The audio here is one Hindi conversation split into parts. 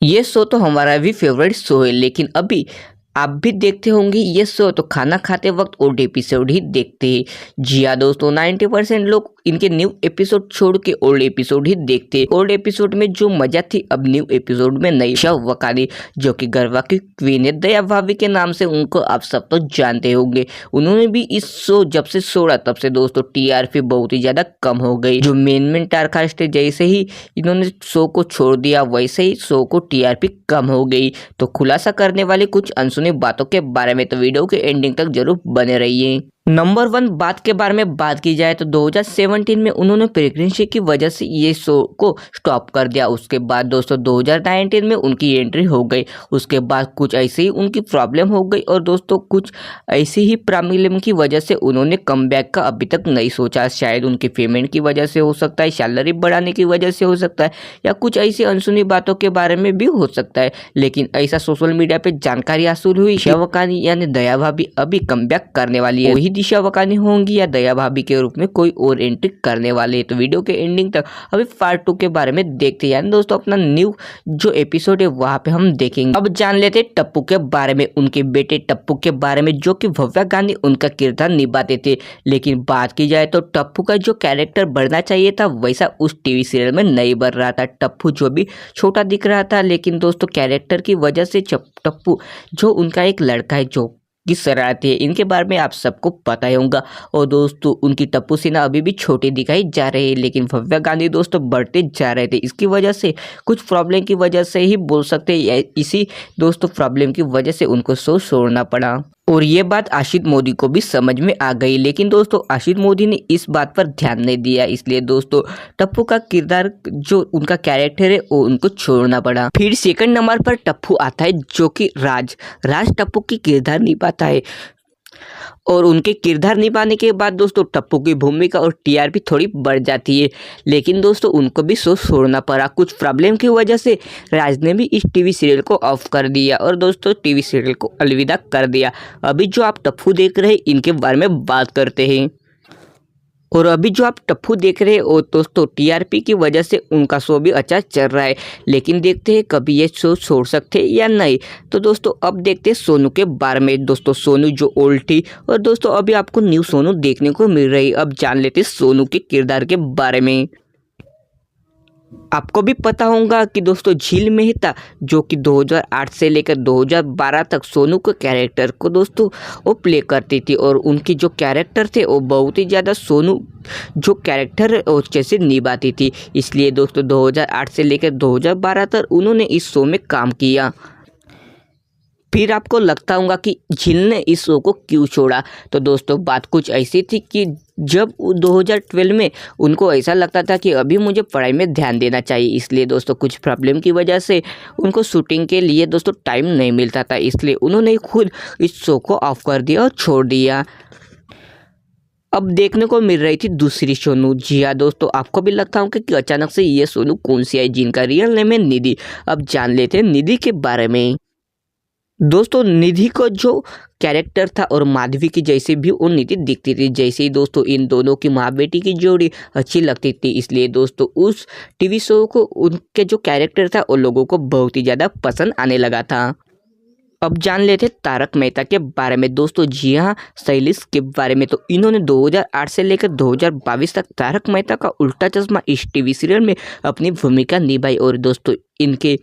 ये शो तो हमारा भी फेवरेट शो है, लेकिन अभी आप भी देखते होंगे ये शो तो खाना खाते वक्त ओल्ड एपिसोड ही देखते हैं। जी हाँ दोस्तों, 90% लोग इनके न्यू एपिसोड छोड़ के ओल्ड एपिसोड ही देखते हैं। ओल्ड एपिसोड में जो मजा थी अब न्यू एपिसोड में नहीं। ईशा वकानी जो कि गरबा की क्वीन है, दया भाभी के नाम से उनको आप सब तो जानते होंगे। उन्होंने भी इस शो जब से छोड़ा तब से दोस्तों टीआरपी बहुत ही ज्यादा कम हो गई। जो मेन टारकास्ट है, जैसे ही इन्होंने शो को छोड़ दिया वैसे ही शो को टीआरपी कम हो गई। तो खुलासा करने वाले कुछ अनसुनी बातों के बारे में तो वीडियो के एंडिंग तक जरूर बने रहिए। नंबर 1 बात के बारे में बात की जाए तो 2017 में उन्होंने प्रेगनेंसी की वजह से ये शो को स्टॉप कर दिया। उसके बाद दोस्तों 2019 में उनकी एंट्री हो गई। उसके बाद कुछ ऐसे ही उनकी प्रॉब्लम हो गई और दोस्तों कुछ ऐसी ही प्रॉब्लम की वजह से उन्होंने कमबैक का अभी तक नहीं सोचा। शायद उनकी पेमेंट की वजह से हो सकता है, सैलरी बढ़ाने की वजह से हो सकता है, या कुछ ऐसी अनसुनी बातों के बारे में भी हो सकता है। लेकिन ऐसा सोशल मीडिया पे जानकारी हासिल हुई, ईशा वकानी यानी दया भाभी अभी कमबैक करने वाली है। वही ईशा वकानी होंगी या दया भाभी के रूप में कोई और एंट्री करने वाले हैं। तो वीडियो के एंडिंग तक अभी पार्ट 2 के बारे में देखते हैं। यानी दोस्तों अपना न्यू जो एपिसोड है वहां पे हम देखेंगे। अब जान लेते हैं टप्पू के बारे में, उनके बेटे टप्पू के बारे में, जो कि भव्या गांधी उनका किरदार निभाते थे। लेकिन बात की जाए तो टप्पू का जो कैरेक्टर बढ़ना चाहिए था वैसा उस टीवी सीरियल में नहीं बढ़ रहा था। टप्पू जो भी छोटा दिख रहा था, लेकिन दोस्तों कैरेक्टर की वजह से टप्पू जो उनका एक लड़का है जो की शरारती है, इनके बारे में आप सबको पता ही होगा। और दोस्तों उनकी टप्पू सिन्हा अभी भी छोटी दिखाई जा रही है, लेकिन भव्या गांधी दोस्तों बढ़ते जा रहे थे। इसकी वजह से कुछ प्रॉब्लम की वजह से ही बोल सकते हैं, इसी दोस्तों प्रॉब्लम की वजह से उनको शो छोड़ना पड़ा। और ये बात आशीष मोदी को भी समझ में आ गई, लेकिन दोस्तों आशीष मोदी ने इस बात पर ध्यान नहीं दिया। इसलिए दोस्तों टप्पू का किरदार जो उनका कैरेक्टर है वो उनको छोड़ना पड़ा। फिर सेकंड नंबर पर टप्पू आता है जो कि राज टप्पू की किरदार निभाता है। और उनके किरदार निभाने के बाद दोस्तों टप्पू की भूमिका और टीआरपी थोड़ी बढ़ जाती है। लेकिन दोस्तों उनको भी शो छोड़ना पड़ा। कुछ प्रॉब्लम की वजह से राज ने भी इस टीवी सीरियल को ऑफ कर दिया और दोस्तों टीवी सीरियल को अलविदा कर दिया। अभी जो आप टप्पू देख रहे हैं इनके बारे में बात करते हैं। और अभी जो आप टप्पू देख रहे हो दोस्तों टीआरपी की वजह से उनका शो भी अच्छा चल रहा है, लेकिन देखते हैं कभी ये शो छोड़ सकते हैं या नहीं। तो दोस्तों अब देखते हैं सोनू के बारे में। दोस्तों सोनू जो ओल्ड थी और दोस्तों अभी आपको न्यू सोनू देखने को मिल रही है। अब जान लेते हैं सोनू के किरदार के बारे में। आपको भी पता होगा कि दोस्तों झील मेहता जो कि 2008 से लेकर 2012 तक सोनू के कैरेक्टर को दोस्तों वो प्ले करती थी। और उनकी जो कैरेक्टर थे वो बहुत ही ज़्यादा सोनू जो कैरेक्टर है वो जैसे निभाती थी। इसलिए दोस्तों 2008 से लेकर 2012 तक उन्होंने इस शो में काम किया। फिर आपको लगता होगा कि झील ने इस शो को क्यों छोड़ा। तो दोस्तों बात कुछ ऐसी थी कि जब 2012 में उनको ऐसा लगता था कि अभी मुझे पढ़ाई में ध्यान देना चाहिए, इसलिए दोस्तों कुछ प्रॉब्लम की वजह से उनको शूटिंग के लिए दोस्तों टाइम नहीं मिलता था। इसलिए उन्होंने खुद इस शो को ऑफ कर दिया और छोड़ दिया। अब देखने को मिल रही थी दूसरी सोनू। जी हाँ दोस्तों, आपको भी लगता होगा कि अचानक से ये सोनू कौन सी है, जिनका रियल नेम है निधि। अब जान लेते हैं निधि के बारे में। दोस्तों निधि को जो कैरेक्टर था और माधवी की जैसे भी वो निधि दिखती थी, जैसे ही दोस्तों इन दोनों की माँ बेटी की जोड़ी अच्छी लगती थी। इसलिए दोस्तों उस टीवी शो को उनके जो कैरेक्टर था वो लोगों को बहुत ही ज़्यादा पसंद आने लगा था। अब जान लेते तारक मेहता के बारे में। दोस्तों जी हाँ, शैलेश के बारे में। तो इन्होंने 2008 से लेकर 2022 तक तारक मेहता का उल्टा चश्मा इस टीवी सीरियल में अपनी भूमिका निभाई। और दोस्तों इनके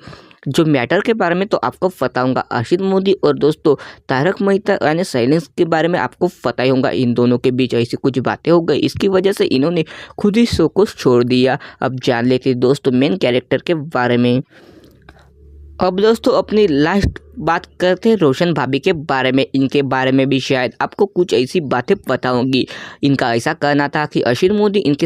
जो मैटर के बारे में तो आपको पता होगा, आशीष मोदी और दोस्तों तारक मेहता यानी शैलेश के बारे में आपको पता ही होगा। इन दोनों के बीच ऐसी कुछ बातें हो गई, इसकी वजह से इन्होंने खुद ही शो को छोड़ दिया। अब जान लेते दोस्तों मेन कैरेक्टर के बारे में। अब दोस्तों अपनी लास्ट बात करते हैं रोशन भाभी के बारे में। इनके बारे में भी शायद आपको कुछ ऐसी बातें पता होंगी। इनका ऐसा कहना था कि आशीष मोदी इनके